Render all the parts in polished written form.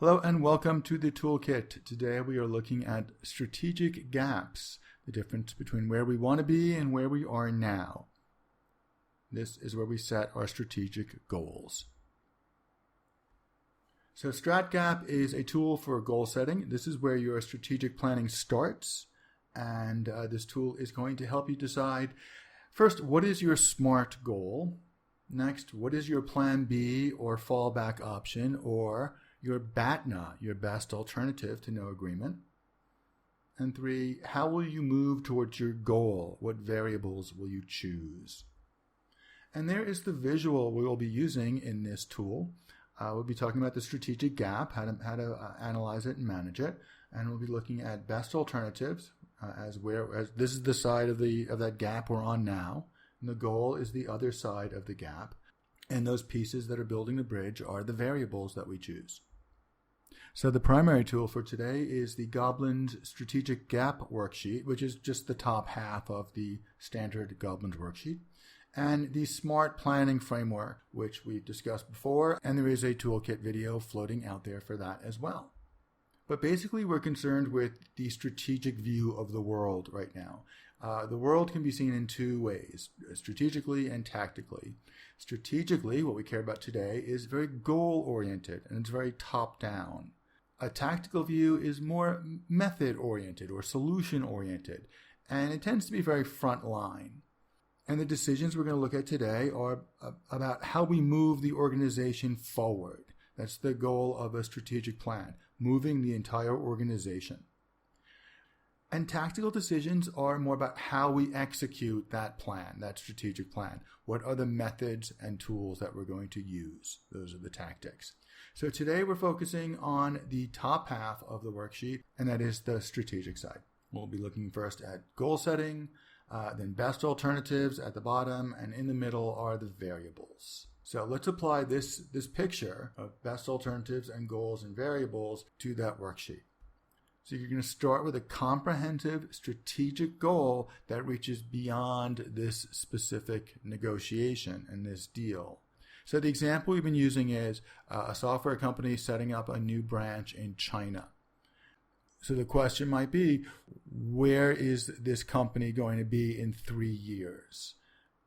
Hello and welcome to the Toolkit. Today we are looking at strategic gaps, the difference between where we want to be and where we are now. This is where we set our strategic goals. So StratGap is a tool for goal setting. This is where your strategic planning starts, and this tool is going to help you decide, first, what is your SMART goal? Next, what is your plan B or fallback option, or your BATNA, your best alternative to no agreement? And 3, how will you move towards your goal? What variables will you choose? And there is the visual we will be using in this tool. We'll be talking about the strategic gap, how to analyze it and manage it, and we'll be looking at best alternatives as this is the side of that gap we're on now, and the goal is the other side of the gap, and those pieces that are building the bridge are the variables that we choose. So the primary tool for today is the Goblin's Strategic Gap Worksheet, which is just the top half of the standard Goblin's worksheet, and the SMART Planning Framework, which we've discussed before, and there is a toolkit video floating out there for that as well. But basically, we're concerned with the strategic view of the world right now. The world can be seen in two ways, strategically and tactically. Strategically, what we care about today is very goal-oriented, and it's very top-down. A tactical view is more method-oriented or solution-oriented, and it tends to be very front-line. And the decisions we're going to look at today are about how we move the organization forward. That's the goal of a strategic plan, moving the entire organization. And tactical decisions are more about how we execute that plan, that strategic plan. What are the methods and tools that we're going to use? Those are the tactics. So today we're focusing on the top half of the worksheet, and that is the strategic side. We'll be looking first at goal setting, then best alternatives at the bottom, and in the middle are the variables. So let's apply this picture of best alternatives and goals and variables to that worksheet. So you're going to start with a comprehensive strategic goal that reaches beyond this specific negotiation and this deal. So the example we've been using is a software company setting up a new branch in China. So the question might be, where is this company going to be in 3 years?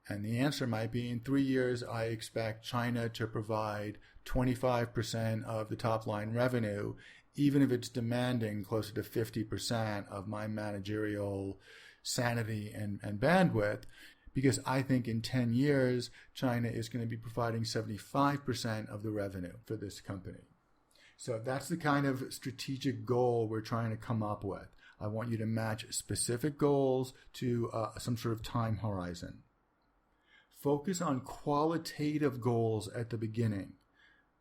And the answer might be, in 3 years, I expect China to provide 25% of the top line revenue, even if it's demanding closer to 50% of my managerial sanity and bandwidth, because I think in 10 years, China is going to be providing 75% of the revenue for this company. So that's the kind of strategic goal we're trying to come up with. I want you to match specific goals to some sort of time horizon. Focus on qualitative goals at the beginning.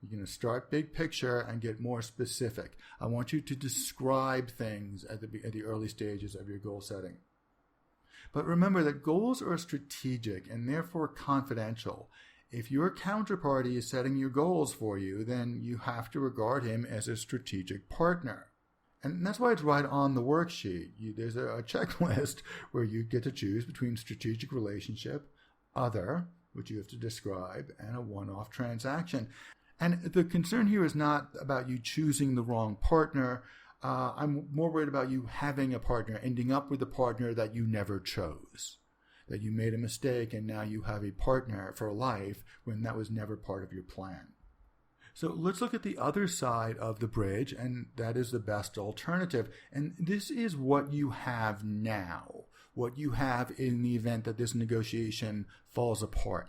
You're going to start big picture and get more specific. I want you to describe things at the early stages of your goal setting. But remember that goals are strategic and therefore confidential. If your counterparty is setting your goals for you, then you have to regard him as a strategic partner. And that's why it's right on the worksheet. There's a checklist where you get to choose between strategic relationship, other, which you have to describe, and a one-off transaction. And the concern here is not about you choosing the wrong partner. I'm more worried about you having a partner, ending up with a partner that you never chose, that you made a mistake and now you have a partner for life when that was never part of your plan. So let's look at the other side of the bridge, and that is the best alternative. And this is what you have now, what you have in the event that this negotiation falls apart.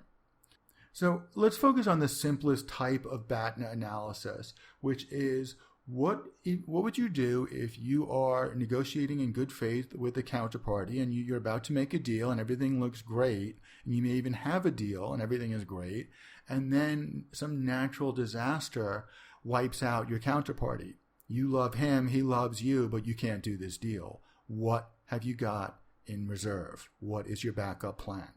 So let's focus on the simplest type of BATNA analysis, which is what would you do if you are negotiating in good faith with a counterparty and you're about to make a deal and everything looks great, and you may even have a deal and everything is great, and then some natural disaster wipes out your counterparty. You love him, he loves you, but you can't do this deal. What have you got in reserve? What is your backup plan?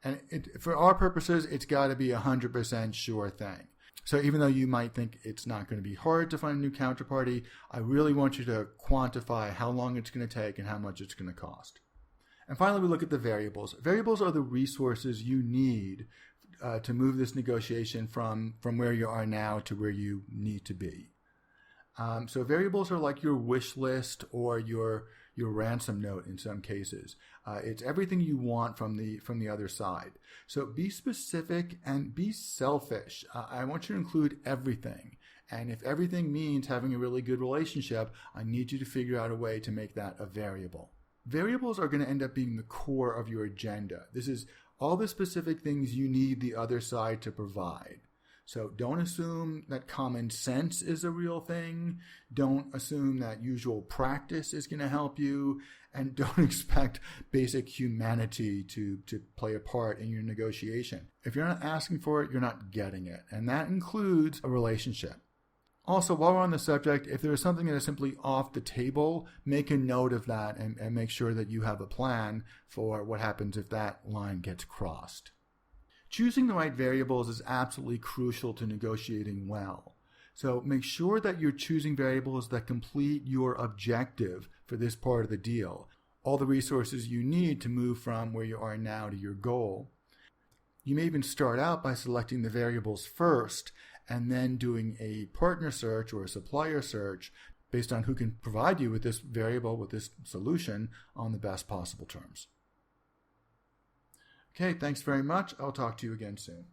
And for our purposes, it's got to be 100% sure thing. So even though you might think it's not going to be hard to find a new counterparty, I really want you to quantify how long it's going to take and how much it's going to cost. And finally, we look at the variables. Variables are the resources you need to move this negotiation from where you are now to where you need to be. So variables are like your wish list or your ransom note in some cases. It's everything you want from the other side. So be specific and be selfish. I want you to include everything. And if everything means having a really good relationship, I need you to figure out a way to make that a variable. Variables are going to end up being the core of your agenda. This is all the specific things you need the other side to provide. So don't assume that common sense is a real thing. Don't assume that usual practice is going to help you. And don't expect basic humanity to play a part in your negotiation. If you're not asking for it, you're not getting it. And that includes a relationship. Also, while we're on the subject, if there is something that is simply off the table, make a note of that and make sure that you have a plan for what happens if that line gets crossed. Choosing the right variables is absolutely crucial to negotiating well. So make sure that you're choosing variables that complete your objective for this part of the deal, all the resources you need to move from where you are now to your goal. You may even start out by selecting the variables first and then doing a partner search or a supplier search based on who can provide you with this variable, with this solution on the best possible terms. Okay, thanks very much. I'll talk to you again soon.